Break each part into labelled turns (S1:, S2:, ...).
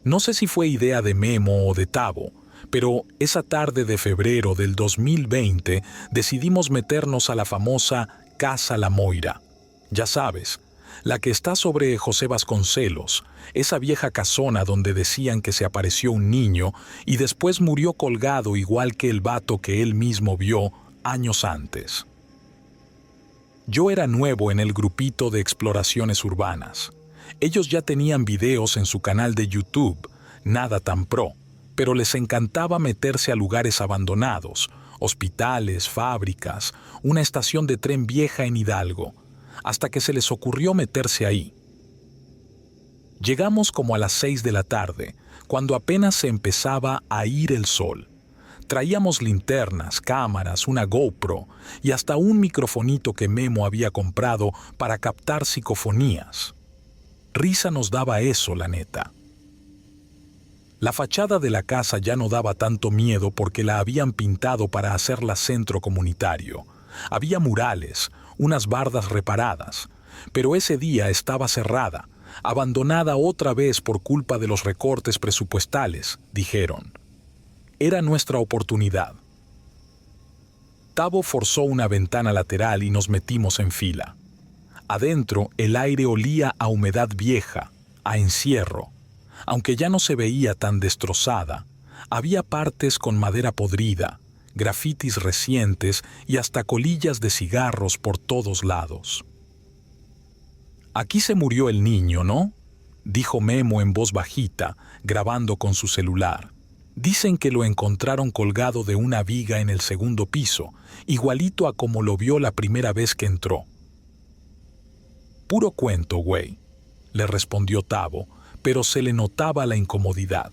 S1: No sé si fue idea de Memo o de Tavo, pero esa tarde de febrero del 2020 decidimos meternos a la famosa Casa La Moira. Ya sabes, la que está sobre José Vasconcelos, esa vieja casona donde decían que se apareció un niño y después murió colgado igual que el vato que él mismo vio años antes. Yo era nuevo en el grupito de exploraciones urbanas. Ellos ya tenían videos en su canal de YouTube, nada tan pro, pero les encantaba meterse a lugares abandonados, hospitales, fábricas, una estación de tren vieja en Hidalgo, hasta que se les ocurrió meterse ahí. Llegamos como a las 6 de la tarde, cuando apenas se empezaba a ir el sol. Traíamos linternas, cámaras, una GoPro y hasta un microfonito que Memo había comprado para captar psicofonías. Risa nos daba eso, la neta. La fachada de la casa ya no daba tanto miedo porque la habían pintado para hacerla centro comunitario. Había murales, unas bardas reparadas, pero ese día estaba cerrada, abandonada otra vez por culpa de los recortes presupuestales, dijeron. Era nuestra oportunidad. Tavo forzó una ventana lateral y nos metimos en fila. Adentro el aire olía a humedad vieja, a encierro. Aunque ya no se veía tan destrozada, había partes con madera podrida, grafitis recientes y hasta colillas de cigarros por todos lados. «Aquí se murió el niño, ¿no?», dijo Memo en voz bajita, grabando con su celular. «Dicen que lo encontraron colgado de una viga en el segundo piso, igualito a como lo vio la primera vez que entró». «Puro cuento, güey», le respondió Tavo, pero se le notaba la incomodidad.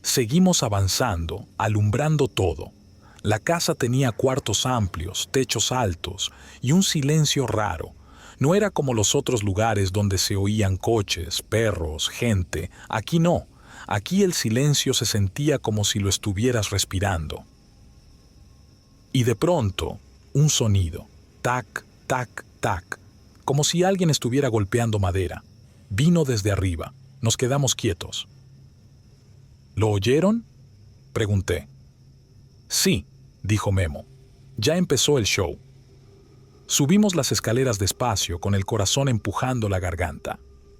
S1: Seguimos avanzando, alumbrando todo. La casa tenía cuartos amplios, techos altos y un silencio raro. No era como los otros lugares donde se oían coches, perros, gente. Aquí no. Aquí el silencio se sentía como si lo estuvieras respirando. Y de pronto, un sonido. Tac, tac, tac. Como si alguien estuviera golpeando madera. Vino desde arriba. Nos quedamos quietos. ¿Lo oyeron?, pregunté. Sí, dijo Memo. Ya empezó el show. Subimos las escaleras despacio, con el corazón empujando la garganta.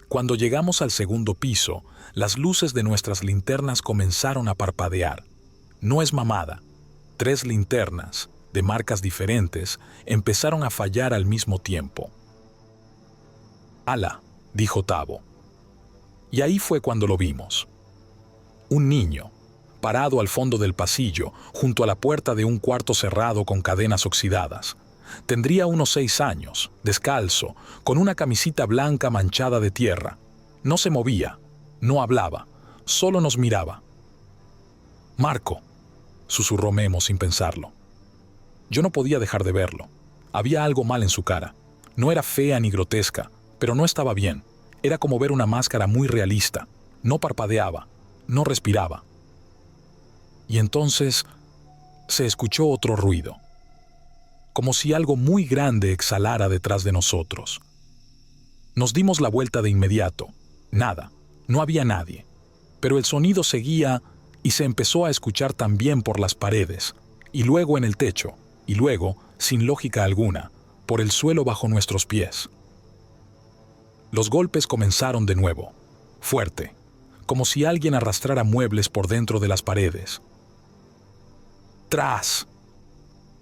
S1: Cuando llegamos al segundo piso, las luces de nuestras linternas comenzaron a parpadear. No es mamada. 3 linternas, de marcas diferentes, empezaron a fallar al mismo tiempo. «Ala», dijo Tavo. Y ahí fue cuando lo vimos. Un niño, parado al fondo del pasillo, junto a la puerta de un cuarto cerrado con cadenas oxidadas. Tendría unos 6 años, descalzo, con una camisita blanca manchada de tierra. No se movía, no hablaba, solo nos miraba. «Marco», susurró Memo sin pensarlo. Yo no podía dejar de verlo. Había algo mal en su cara. No era fea ni grotesca, pero no estaba bien. Era como ver una máscara muy realista. No parpadeaba, no respiraba. Y entonces se escuchó otro ruido, como si algo muy grande exhalara detrás de nosotros. Nos dimos la vuelta de inmediato. Nada, no había nadie. Pero el sonido seguía y se empezó a escuchar también por las paredes, y luego en el techo, y luego, sin lógica alguna, por el suelo bajo nuestros pies. Los golpes comenzaron de nuevo, fuerte, como si alguien arrastrara muebles por dentro de las paredes. ¡Tras!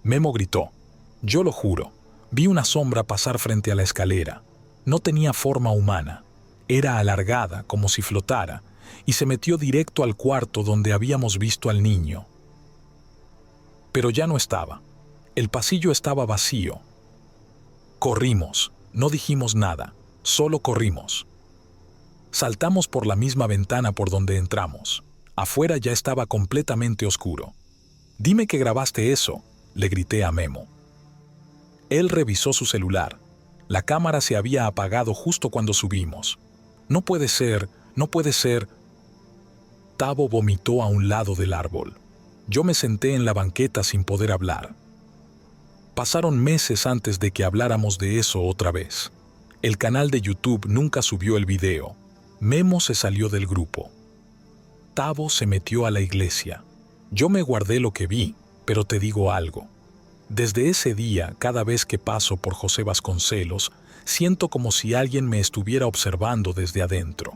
S1: Memo gritó. Yo lo juro, vi una sombra pasar frente a la escalera. No tenía forma humana. Era alargada, como si flotara, y se metió directo al cuarto donde habíamos visto al niño. Pero ya no estaba. El pasillo estaba vacío. Corrimos, no dijimos nada, solo corrimos. Saltamos por la misma ventana por donde entramos. Afuera ya estaba completamente oscuro. «Dime que grabaste eso», le grité a Memo. Él revisó su celular. La cámara se había apagado justo cuando subimos. «No puede ser, no puede ser». Tavo vomitó a un lado del árbol. Yo me senté en la banqueta sin poder hablar. Pasaron meses antes de que habláramos de eso otra vez. El canal de YouTube nunca subió el video. Memo se salió del grupo. Tavo se metió a la iglesia. Yo me guardé lo que vi, pero te digo algo. Desde ese día, cada vez que paso por José Vasconcelos, siento como si alguien me estuviera observando desde adentro,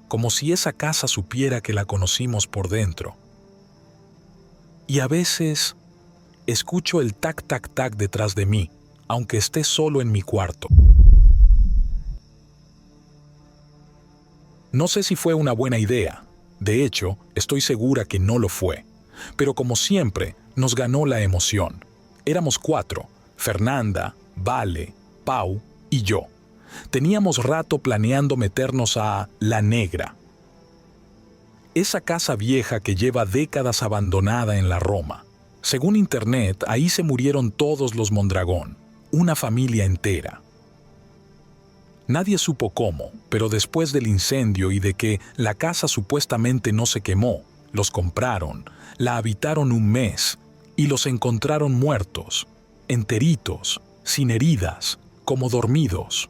S1: como si esa casa supiera que la conocimos por dentro. Y a veces escucho el tac-tac-tac detrás de mí, aunque esté solo en mi cuarto. No sé si fue una buena idea. De hecho, estoy segura que no lo fue. Pero como siempre, nos ganó la emoción. Éramos 4, Fernanda, Vale, Pau y yo. Teníamos rato planeando meternos a La Negra. Esa casa vieja que lleva décadas abandonada en la Roma. Según internet, ahí se murieron todos los Mondragón, una familia entera. Nadie supo cómo, pero después del incendio y de que la casa supuestamente no se quemó, los compraron, la habitaron un mes y los encontraron muertos, enteritos, sin heridas, como dormidos.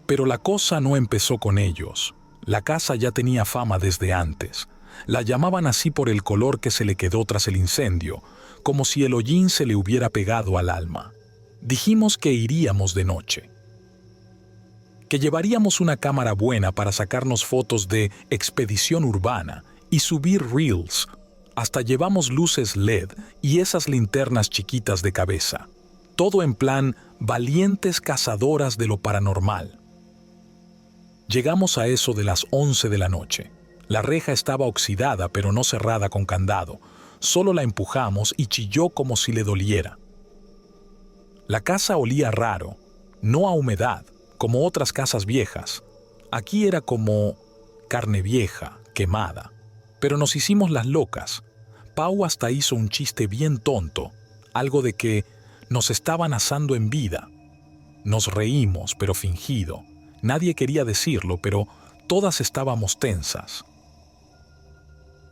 S1: Pero la cosa no empezó con ellos. La casa ya tenía fama desde antes. La llamaban así por el color que se le quedó tras el incendio, como si el hollín se le hubiera pegado al alma. Dijimos que iríamos de noche, que llevaríamos una cámara buena para sacarnos fotos de expedición urbana y subir reels. Hasta llevamos luces LED y esas linternas chiquitas de cabeza. Todo en plan valientes cazadoras de lo paranormal. Llegamos a eso de las 11 de la noche. La reja estaba oxidada pero no cerrada con candado. Solo la empujamos y chilló como si le doliera. La casa olía raro, no a humedad, como otras casas viejas. Aquí era como carne vieja, quemada. Pero nos hicimos las locas. Pau hasta hizo un chiste bien tonto, algo de que nos estaban asando en vida. Nos reímos, pero fingido. Nadie quería decirlo, pero todas estábamos tensas.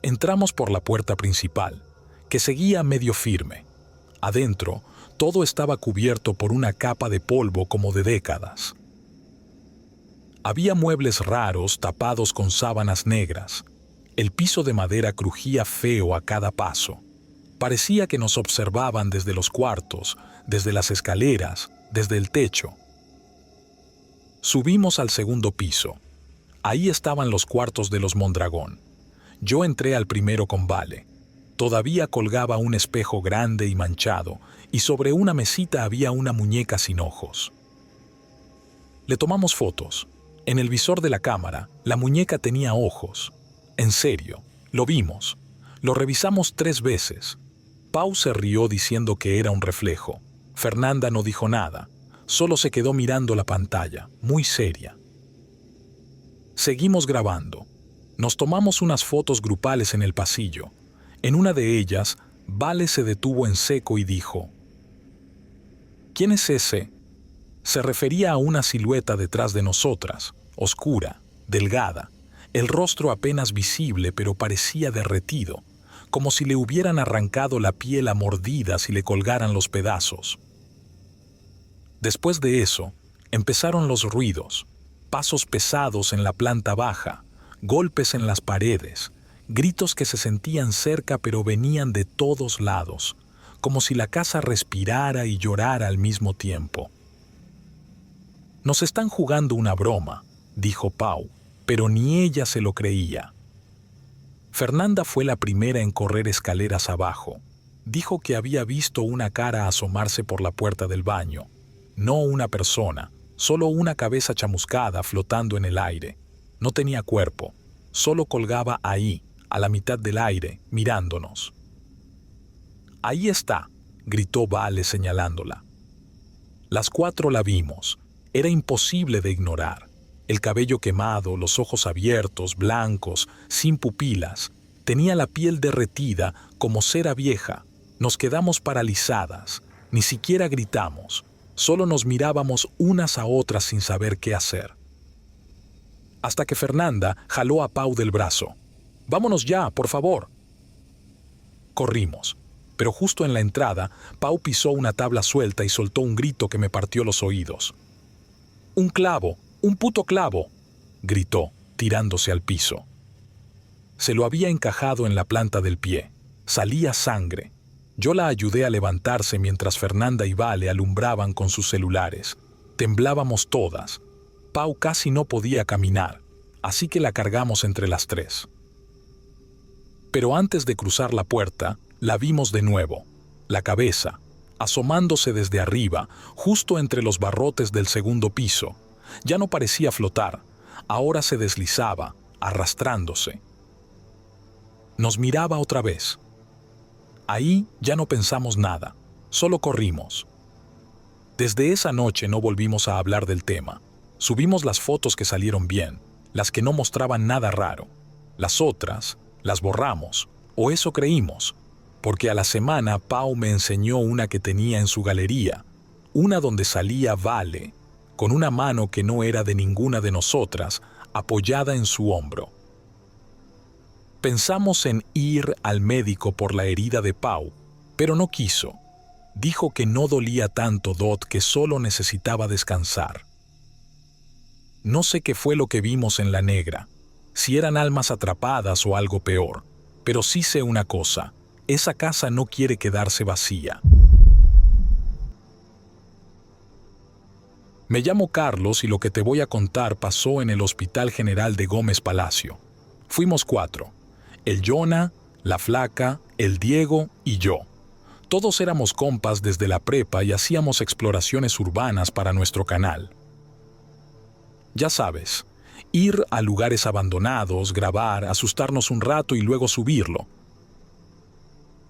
S1: Entramos por la puerta principal, que seguía medio firme. Adentro, todo estaba cubierto por una capa de polvo como de décadas. Había muebles raros tapados con sábanas negras. El piso de madera crujía feo a cada paso. Parecía que nos observaban desde los cuartos, desde las escaleras, desde el techo. Subimos al segundo piso. Ahí estaban los cuartos de los Mondragón. Yo entré al primero con Vale. Todavía colgaba un espejo grande y manchado, y sobre una mesita había una muñeca sin ojos. Le tomamos fotos. En el visor de la cámara, la muñeca tenía ojos. En serio, lo vimos. Lo revisamos 3 veces. Pau se rió diciendo que era un reflejo. Fernanda no dijo nada. Solo se quedó mirando la pantalla, muy seria. Seguimos grabando. Nos tomamos unas fotos grupales en el pasillo. En una de ellas, Vale se detuvo en seco y dijo: ¿Quién es ese? Se refería a una silueta detrás de nosotras, oscura, delgada, el rostro apenas visible pero parecía derretido, como si le hubieran arrancado la piel a mordidas y le colgaran los pedazos. Después de eso, empezaron los ruidos, pasos pesados en la planta baja, golpes en las paredes, gritos que se sentían cerca pero venían de todos lados, como si la casa respirara y llorara al mismo tiempo. «Nos están jugando una broma», dijo Pau, pero ni ella se lo creía. Fernanda fue la primera en correr escaleras abajo. Dijo que había visto una cara asomarse por la puerta del baño. No una persona, solo una cabeza chamuscada flotando en el aire. No tenía cuerpo, solo colgaba ahí, a la mitad del aire, mirándonos. «Ahí está», gritó Vale señalándola. Las 4 la vimos. Era imposible de ignorar. El cabello quemado, los ojos abiertos, blancos, sin pupilas. Tenía la piel derretida como cera vieja. Nos quedamos paralizadas. Ni siquiera gritamos. Solo nos mirábamos unas a otras sin saber qué hacer. Hasta que Fernanda jaló a Pau del brazo. «Vámonos ya, por favor». Corrimos, pero justo en la entrada, Pau pisó una tabla suelta y soltó un grito que me partió los oídos. «¡Un clavo! ¡Un puto clavo!», gritó, tirándose al piso. Se lo había encajado en la planta del pie. Salía sangre. Yo la ayudé a levantarse mientras Fernanda y Vale alumbraban con sus celulares. Temblábamos todas. Pau casi no podía caminar, así que la cargamos entre las tres. Pero antes de cruzar la puerta, la vimos de nuevo, la cabeza, asomándose desde arriba, justo entre los barrotes del segundo piso. Ya no parecía flotar, ahora se deslizaba, arrastrándose. Nos miraba otra vez. Ahí ya no pensamos nada, solo corrimos. Desde esa noche no volvimos a hablar del tema. Subimos las fotos que salieron bien, las que no mostraban nada raro. Las otras, las borramos, o eso creímos, porque a la semana Pau me enseñó una que tenía en su galería, una donde salía Vale, con una mano que no era de ninguna de nosotras, apoyada en su hombro. Pensamos en ir al médico por la herida de Pau, pero no quiso. Dijo que no dolía tanto, que solo necesitaba descansar. No sé qué fue lo que vimos en la negra, si eran almas atrapadas o algo peor, pero sí sé una cosa, esa casa no quiere quedarse vacía. Me llamo Carlos y lo que te voy a contar pasó en el Hospital General de Gómez Palacio. Fuimos 4. El Jonah, la Flaca, el Diego y yo. Todos éramos compas desde la prepa y hacíamos exploraciones urbanas para nuestro canal. Ya sabes, ir a lugares abandonados, grabar, asustarnos un rato y luego subirlo.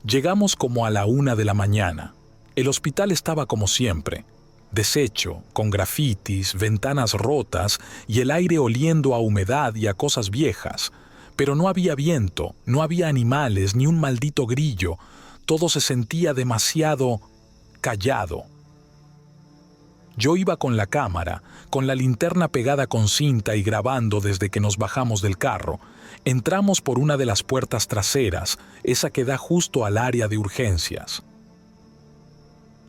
S1: Llegamos como a la 1 de la mañana. El hospital estaba como siempre, deshecho, con grafitis, ventanas rotas y el aire oliendo a humedad y a cosas viejas. Pero no había viento, no había animales, ni un maldito grillo. Todo se sentía demasiado callado. Yo iba con la cámara, con la linterna pegada con cinta y grabando desde que nos bajamos del carro. Entramos por una de las puertas traseras, esa que da justo al área de urgencias.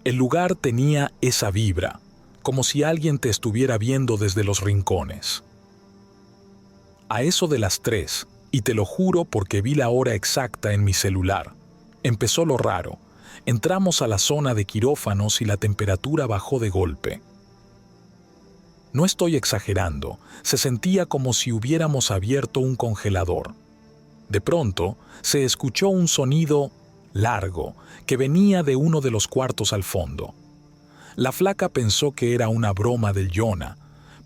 S1: El lugar tenía esa vibra, como si alguien te estuviera viendo desde los rincones. A eso de las 3, y te lo juro porque vi la hora exacta en mi celular, empezó lo raro. Entramos a la zona de quirófanos y la temperatura bajó de golpe. No estoy exagerando, se sentía como si hubiéramos abierto un congelador. De pronto, se escuchó un sonido largo que venía de uno de los cuartos al fondo. La Flaca pensó que era una broma del Jonah,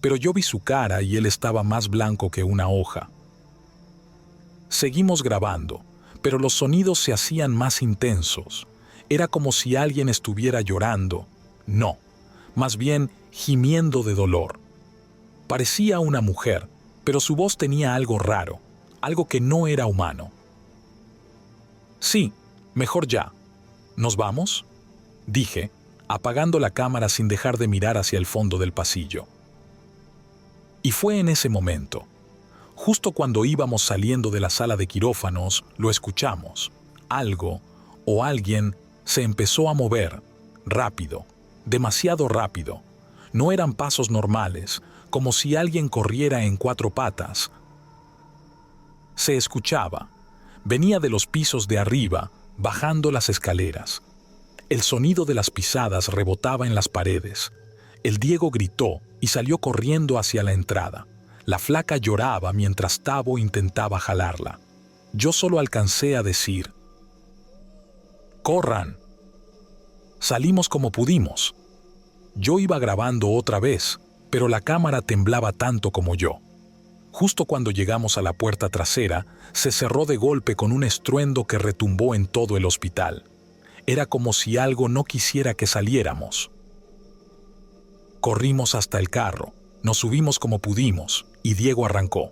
S1: pero yo vi su cara y él estaba más blanco que una hoja. Seguimos grabando, pero los sonidos se hacían más intensos. Era como si alguien estuviera llorando. No, más bien gimiendo de dolor. Parecía una mujer, pero su voz tenía algo raro, algo que no era humano. Sí, mejor ya. ¿Nos vamos?, dije, apagando la cámara sin dejar de mirar hacia el fondo del pasillo. Y fue en ese momento, justo cuando íbamos saliendo de la sala de quirófanos, lo escuchamos. Algo o alguien se empezó a mover, rápido, demasiado rápido. No eran pasos normales, como si alguien corriera en 4 patas. Se escuchaba. Venía de los pisos de arriba, bajando las escaleras. El sonido de las pisadas rebotaba en las paredes. El Diego gritó y salió corriendo hacia la entrada. La Flaca lloraba mientras Tavo intentaba jalarla. Yo solo alcancé a decir: ¡corran! Salimos como pudimos. Yo iba grabando otra vez, pero la cámara temblaba tanto como yo. Justo cuando llegamos a la puerta trasera, se cerró de golpe con un estruendo que retumbó en todo el hospital. Era como si algo no quisiera que saliéramos. Corrimos hasta el carro, nos subimos como pudimos, y Diego arrancó.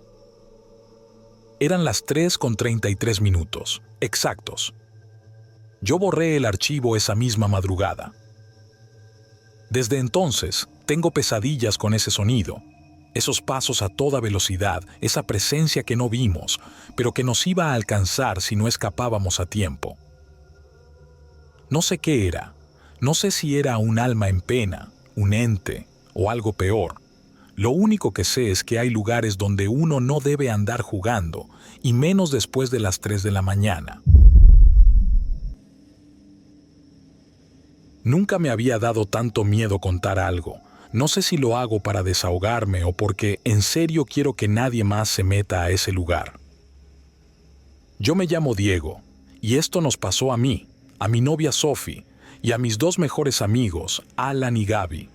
S1: Eran las 3:33, exactos. Yo borré el archivo esa misma madrugada. Desde entonces, tengo pesadillas con ese sonido, esos pasos a toda velocidad, esa presencia que no vimos, pero que nos iba a alcanzar si no escapábamos a tiempo. No sé qué era, no sé si era un alma en pena, un ente o algo peor. Lo único que sé es que hay lugares donde uno no debe andar jugando, y menos después de las 3 de la mañana. Nunca me había dado tanto miedo contar algo. No sé si lo hago para desahogarme o porque en serio quiero que nadie más se meta a ese lugar. Yo me llamo Diego, y esto nos pasó a mí, a mi novia Sophie, y a mis 2 mejores amigos, Alan y Gaby.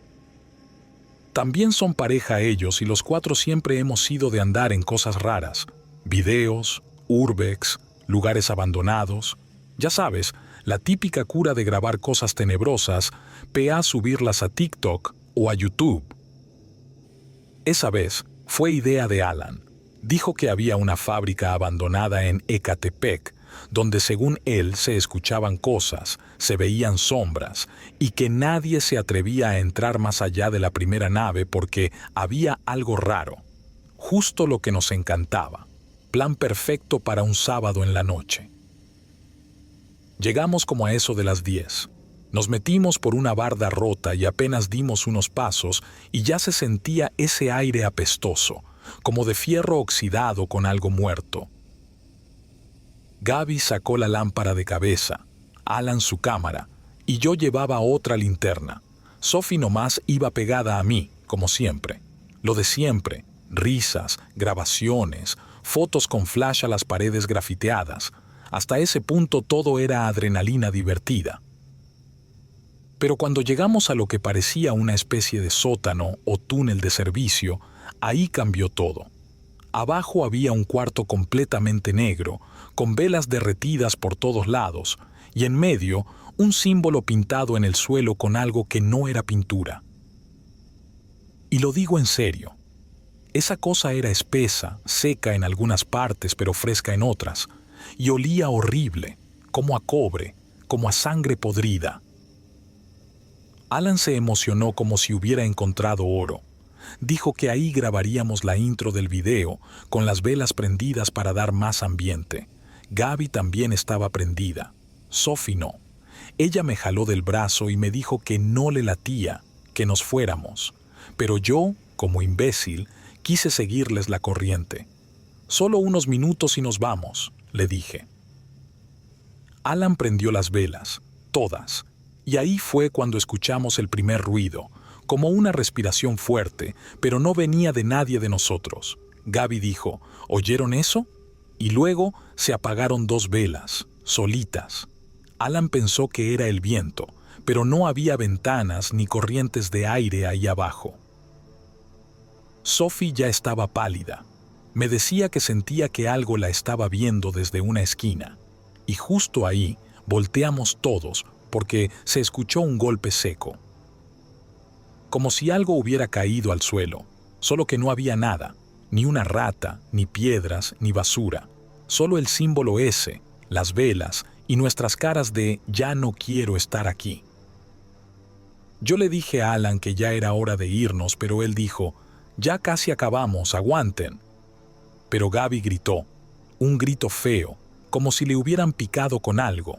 S1: También son pareja ellos y los 4 siempre hemos sido de andar en cosas raras, videos, urbex, lugares abandonados. Ya sabes, la típica cura de grabar cosas tenebrosas, subirlas a TikTok o a YouTube. Esa vez fue idea de Alan. Dijo que había una fábrica abandonada en Ecatepec, donde según él se escuchaban cosas, se veían sombras, y que nadie se atrevía a entrar más allá de la primera nave porque había algo raro. Justo lo que nos encantaba. Plan perfecto para un sábado en la noche. Llegamos como a eso de las 10. Nos metimos por una barda rota y apenas dimos unos pasos y ya se sentía ese aire apestoso, como de fierro oxidado con algo muerto. Gaby sacó la lámpara de cabeza, Alan su cámara, y yo llevaba otra linterna. Sophie nomás iba pegada a mí, como siempre. Lo de siempre, risas, grabaciones, fotos con flash a las paredes grafiteadas. Hasta ese punto todo era adrenalina divertida. Pero cuando llegamos a lo que parecía una especie de sótano o túnel de servicio, ahí cambió todo. Abajo había un cuarto completamente negro, con velas derretidas por todos lados, y en medio un símbolo pintado en el suelo con algo que no era pintura. Y lo digo en serio. Esa cosa era espesa, seca en algunas partes, pero fresca en otras, y olía horrible, como a cobre, como a sangre podrida. Alan se emocionó como si hubiera encontrado oro. Dijo que ahí grabaríamos la intro del video, con las velas prendidas para dar más ambiente. Gaby también estaba prendida. Sophie no. Ella me jaló del brazo y me dijo que no le latía, que nos fuéramos. Pero yo, como imbécil, quise seguirles la corriente. «Solo unos minutos y nos vamos», le dije. Alan prendió las velas, todas, y ahí fue cuando escuchamos el primer ruido, como una respiración fuerte, pero no venía de nadie de nosotros. Gaby dijo, ¿oyeron eso? Y luego se apagaron 2 velas, solitas. Alan pensó que era el viento, pero no había ventanas ni corrientes de aire ahí abajo. Sophie ya estaba pálida. Me decía que sentía que algo la estaba viendo desde una esquina. Y justo ahí volteamos todos porque se escuchó un golpe seco. Como si algo hubiera caído al suelo, solo que no había nada, ni una rata, ni piedras, ni basura. Solo el símbolo ese, las velas y nuestras caras de «ya no quiero estar aquí». Yo le dije a Alan que ya era hora de irnos, pero él dijo «ya casi acabamos, aguanten». Pero Gaby gritó, un grito feo, como si le hubieran picado con algo.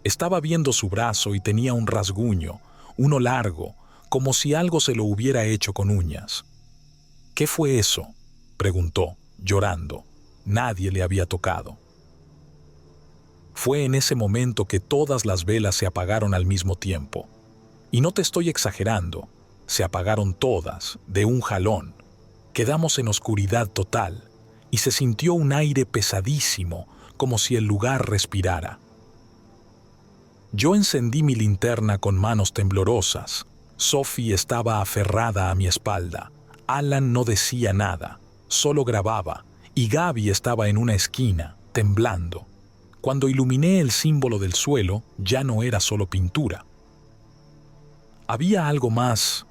S1: Estaba viendo su brazo y tenía un rasguño, uno largo, como si algo se lo hubiera hecho con uñas. «¿Qué fue eso?», preguntó, llorando. Nadie le había tocado. Fue en ese momento que todas las velas se apagaron al mismo tiempo. Y no te estoy exagerando, se apagaron todas, de un jalón. Quedamos en oscuridad total, y se sintió un aire pesadísimo, como si el lugar respirara. Yo encendí mi linterna con manos temblorosas. Sophie estaba aferrada a mi espalda. Alan no decía nada, solo grababa, y Gaby estaba en una esquina, temblando. Cuando iluminé el símbolo del suelo, ya no era solo pintura. Había algo más,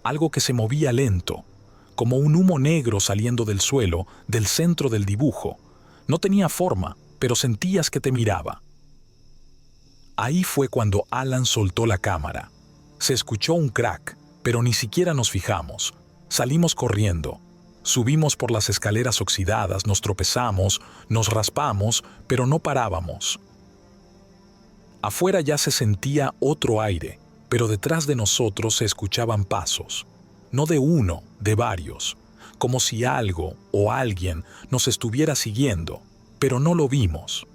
S1: algo que se movía lento, como un humo negro saliendo del suelo, del centro del dibujo. No tenía forma, pero sentías que te miraba. Ahí fue cuando Alan soltó la cámara. Se escuchó un crack, pero ni siquiera nos fijamos. Salimos corriendo. Subimos por las escaleras oxidadas, nos tropezamos, nos raspamos, pero no parábamos. Afuera ya se sentía otro aire, pero detrás de nosotros se escuchaban pasos. no de uno, de varios, como si algo o alguien nos estuviera siguiendo, pero no lo vimos.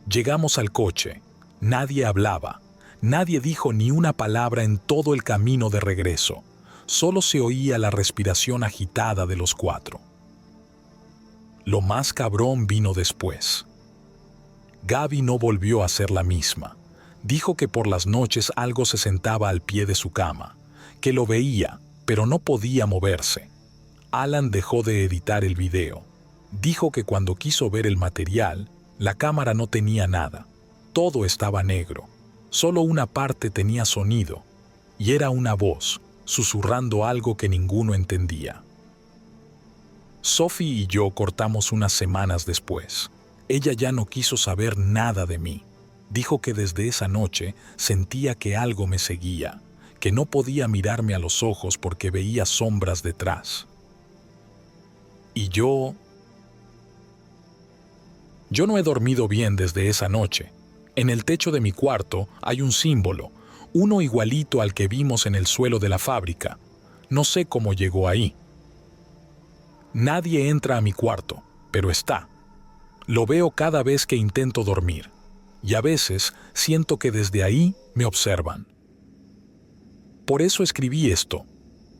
S1: Llegamos al coche, nadie hablaba, nadie dijo ni una palabra en todo el camino de regreso, solo se oía la respiración agitada de los cuatro. Lo más cabrón vino después. Gaby no volvió a ser la misma. Dijo que por las noches algo se sentaba al pie de su cama, que lo veía, pero no podía moverse. Alan dejó de editar el video. Dijo que cuando quiso ver el material, la cámara no tenía nada. Todo estaba negro. Solo una parte tenía sonido, y era una voz, susurrando algo que ninguno entendía. Sophie y yo cortamos unas semanas después. Ella ya no quiso saber nada de mí. Dijo que desde esa noche sentía que algo me seguía, que no podía mirarme a los ojos porque veía sombras detrás. Y yo no he dormido bien desde esa noche. En el techo de mi cuarto hay un símbolo, uno igualito al que vimos en el suelo de la fábrica. No sé cómo llegó ahí. Nadie entra a mi cuarto, pero está. Lo veo cada vez que intento dormir, y a veces siento que desde ahí me observan. Por eso escribí esto,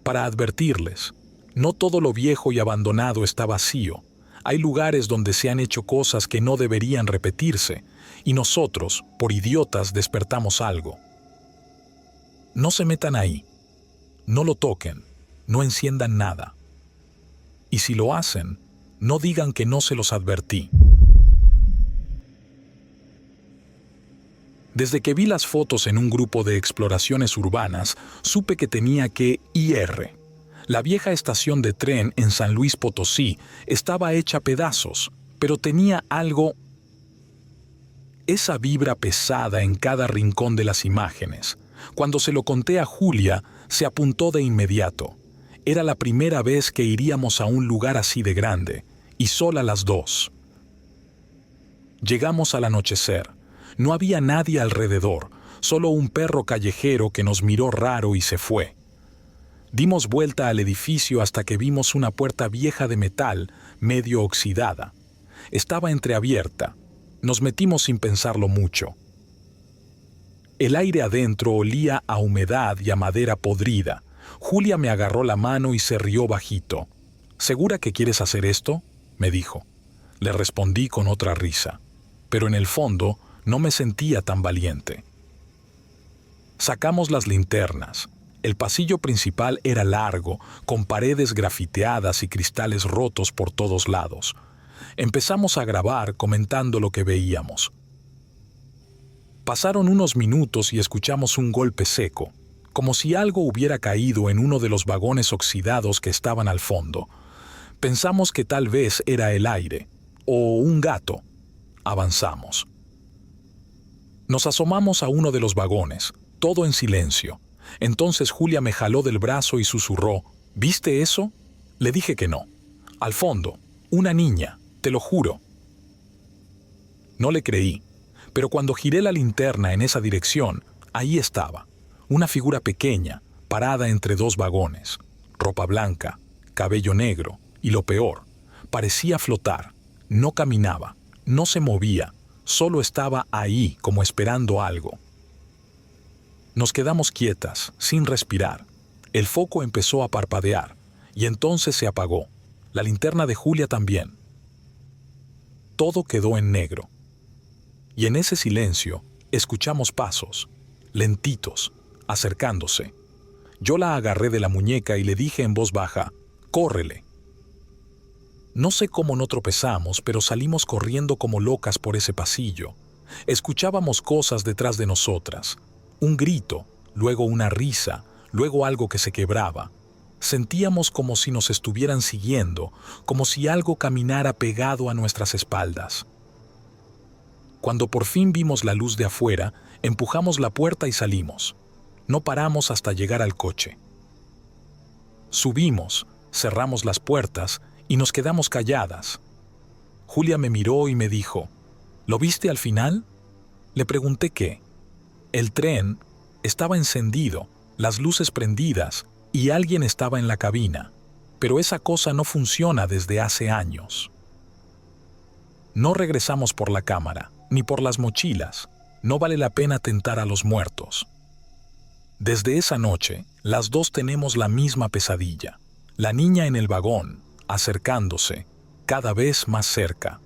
S1: para advertirles. No todo lo viejo y abandonado está vacío. Hay lugares donde se han hecho cosas que no deberían repetirse, y nosotros, por idiotas, despertamos algo. No se metan ahí. No lo toquen. No enciendan nada. Y si lo hacen, no digan que no se los advertí. Desde que vi las fotos en un grupo de exploraciones urbanas, supe que tenía que ir. La vieja estación de tren en San Luis Potosí estaba hecha pedazos, pero tenía algo. Esa vibra pesada en cada rincón de las imágenes. Cuando se lo conté a Julia, se apuntó de inmediato. Era la primera vez que iríamos a un lugar así de grande, y sola las dos. Llegamos al anochecer. No había nadie alrededor, solo un perro callejero que nos miró raro y se fue. Dimos vuelta al edificio hasta que vimos una puerta vieja de metal, medio oxidada. Estaba entreabierta. Nos metimos sin pensarlo mucho. El aire adentro olía a humedad y a madera podrida. Julia me agarró la mano y se rió bajito. ¿Segura que quieres hacer esto?, me dijo. Le respondí con otra risa, pero en el fondo no me sentía tan valiente. Sacamos las linternas. El pasillo principal era largo, con paredes grafiteadas y cristales rotos por todos lados. Empezamos a grabar comentando lo que veíamos. Pasaron unos minutos y escuchamos un golpe seco, como si algo hubiera caído en uno de los vagones oxidados que estaban al fondo. Pensamos que tal vez era el aire, o un gato. Avanzamos. Nos asomamos a uno de los vagones, todo en silencio. Entonces Julia me jaló del brazo y susurró, ¿viste eso? Le dije que no. Al fondo, una niña, te lo juro. No le creí, pero cuando giré la linterna en esa dirección, ahí estaba, una figura pequeña, parada entre dos vagones, ropa blanca, cabello negro, y lo peor, parecía flotar, no caminaba, no se movía, solo estaba ahí como esperando algo. Nos quedamos quietas, sin respirar. El foco empezó a parpadear, y entonces se apagó. La linterna de Julia también. Todo quedó en negro. Y en ese silencio, escuchamos pasos, lentitos, acercándose. Yo la agarré de la muñeca y le dije en voz baja, «¡Córrele!». No sé cómo no tropezamos, pero salimos corriendo como locas por ese pasillo. Escuchábamos cosas detrás de nosotras. Un grito, luego una risa, luego algo que se quebraba. Sentíamos como si nos estuvieran siguiendo, como si algo caminara pegado a nuestras espaldas. Cuando por fin vimos la luz de afuera, empujamos la puerta y salimos. No paramos hasta llegar al coche. Subimos, cerramos las puertas y nos quedamos calladas. Julia me miró y me dijo, ¿lo viste al final? Le pregunté qué. El tren estaba encendido, las luces prendidas y alguien estaba en la cabina, pero esa cosa no funciona desde hace años. No regresamos por la cámara, ni por las mochilas. No vale la pena tentar a los muertos. Desde esa noche, las dos tenemos la misma pesadilla. La niña en el vagón, acercándose, cada vez más cerca.